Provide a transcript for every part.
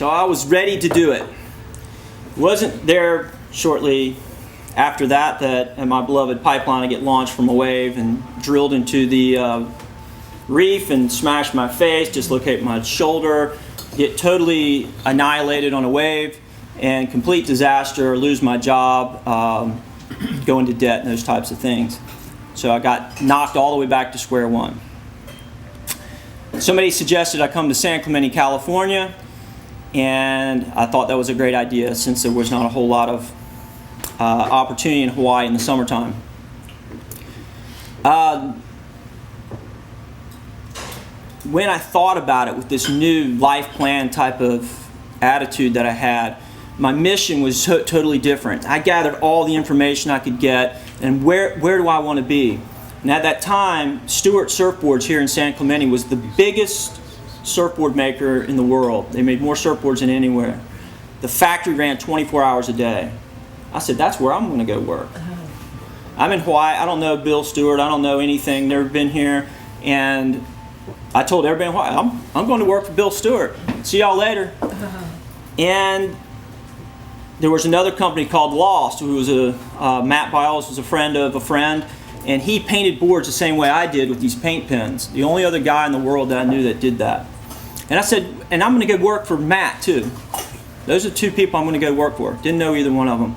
So I was ready to do it. Wasn't there shortly after that at my beloved pipeline I get launched from a wave and drilled into the reef and smashed my face, dislocate my shoulder, get totally annihilated on a wave, and complete disaster, lose my job, go into debt and those types of things. So I got knocked all the way back to square one. Somebody suggested I come to San Clemente, California, and I thought that was a great idea since there was not a whole lot of opportunity in Hawaii in the summertime. When I thought about it with this new life plan type of attitude that I had, my mission was totally different. I gathered all the information I could get, and where do I want to be? And at that time, Stewart Surfboards here in San Clemente was the biggest surfboard maker in the world. They made more surfboards than anywhere. The factory ran 24 hours a day. I said, that's where I'm going to go work. I'm in Hawaii. I don't know Bill Stewart. I don't know anything. Never been here. And I told everybody in Hawaii, I'm going to work for Bill Stewart. See y'all later. And there was another company called Lost, who was Matt Biles was a friend of a friend, and he painted boards the same way I did with these paint pens. The only other guy in the world that I knew that did that. And I said, and I'm going to go work for Matt too. Those are two people I'm going to go work for. Didn't know either one of them.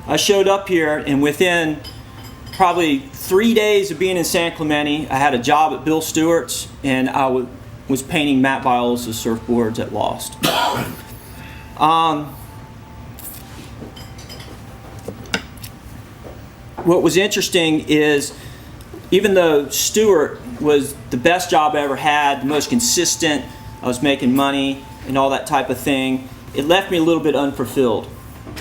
I showed up here, and within probably 3 days of being in San Clemente, I had a job at Bill Stewart's, and I was painting Matt Biles' surfboards at Lost. What was interesting is, even though Stewart was the best job I ever had, the most consistent, I was making money and all that type of thing, it left me a little bit unfulfilled.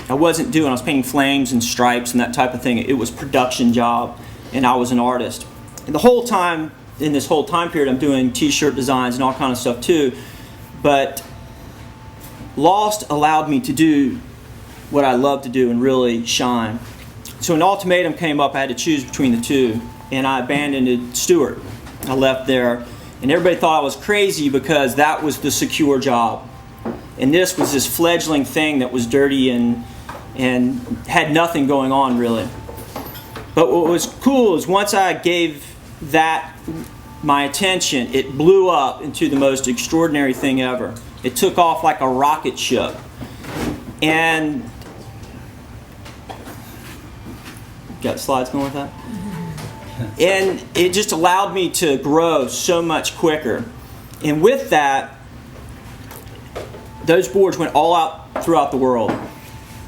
I was painting flames and stripes and that type of thing. It was a production job, and I was an artist. And the whole time, in this whole time period, I'm doing t-shirt designs and all kind of stuff too, but Lost allowed me to do what I love to do and really shine. So an ultimatum came up. I had to choose between the two, and I abandoned Stewart. I left there, and everybody thought I was crazy because that was the secure job, and this was this fledgling thing that was dirty and had nothing going on really. But what was cool is once I gave that my attention, it blew up into the most extraordinary thing ever. It took off like a rocket ship, and got slides going with that? And it just allowed me to grow so much quicker. And with that, those boards went all out throughout the world.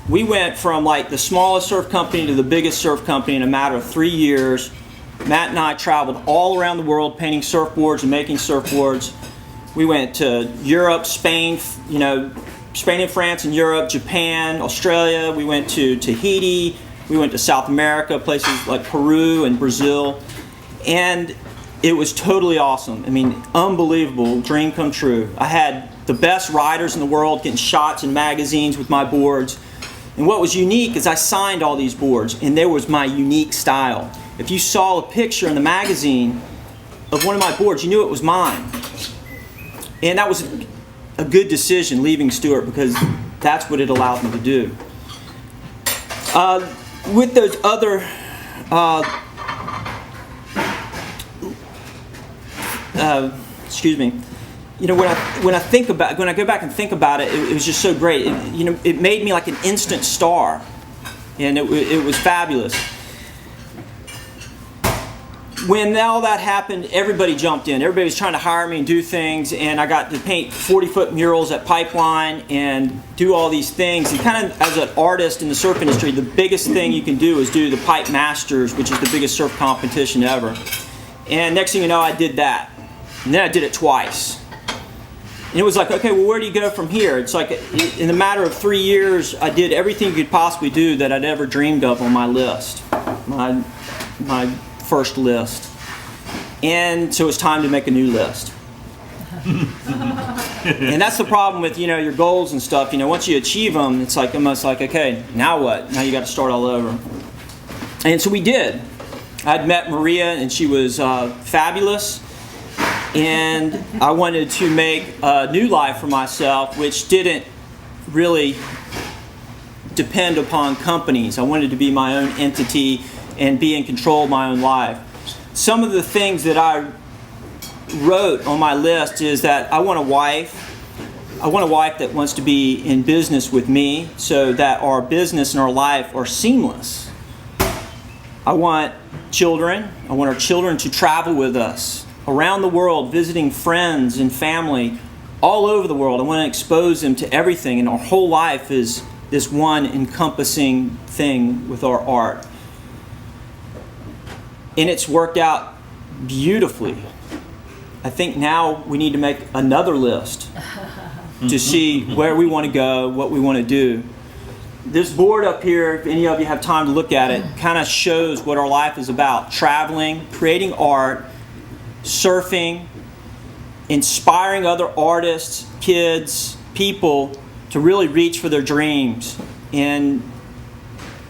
We went from like the smallest surf company to the biggest surf company in a matter of 3 years. Matt and I traveled all around the world painting surfboards and making surfboards. We went to Europe, Spain, Spain and France and Europe, Japan, Australia. We went to Tahiti. We went to South America, places like Peru and Brazil. And it was totally awesome. I mean, unbelievable, dream come true. I had the best riders in the world getting shots in magazines with my boards. And what was unique is I signed all these boards, and there was my unique style. If you saw a picture in the magazine of one of my boards, you knew it was mine. And that was a good decision, leaving Stewart, because that's what it allowed me to do. With those other when I go back and think about it, it was just so great. It made me like an instant star, and it was fabulous. When all that happened, everybody jumped in. Everybody was trying to hire me and do things, and I got to paint 40-foot murals at Pipeline and do all these things. And kind of as an artist in the surf industry, the biggest thing you can do is do the Pipe Masters, which is the biggest surf competition ever. And next thing you know, I did that. And then I did it twice. And it was like, okay, well, where do you go from here? It's like, in the matter of 3 years, I did everything you could possibly do that I'd ever dreamed of on my list, my first list. And so it's time to make a new list. And that's the problem with, your goals and stuff. Once you achieve them, it's like almost like, okay, now what? Now you got to start all over. And so we did. I'd met Maria, and she was fabulous. And I wanted to make a new life for myself, which didn't really depend upon companies. I wanted to be my own entity and be in control of my own life. Some of the things that I wrote on my list is that I want a wife. I want a wife that wants to be in business with me so that our business and our life are seamless. I want children. I want our children to travel with us around the world, visiting friends and family all over the world. I want to expose them to everything, and our whole life is this one encompassing thing with our art. And it's worked out beautifully. I think now we need to make another list to see where we want to go, what we want to do. This board up here, if any of you have time to look at it, kind of shows what our life is about. Traveling, creating art, surfing, inspiring other artists, kids, people to really reach for their dreams. And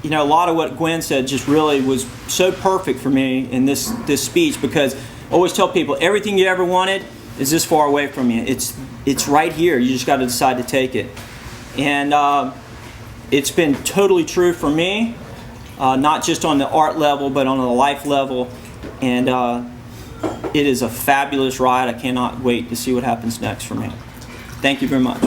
you know, a lot of what Gwen said just really was so perfect for me in this speech, because I always tell people everything you ever wanted is this far away from you. It's right here. You just got to decide to take it. And it's been totally true for me, not just on the art level, but on the life level. And it is a fabulous ride. I cannot wait to see what happens next for me. Thank you very much.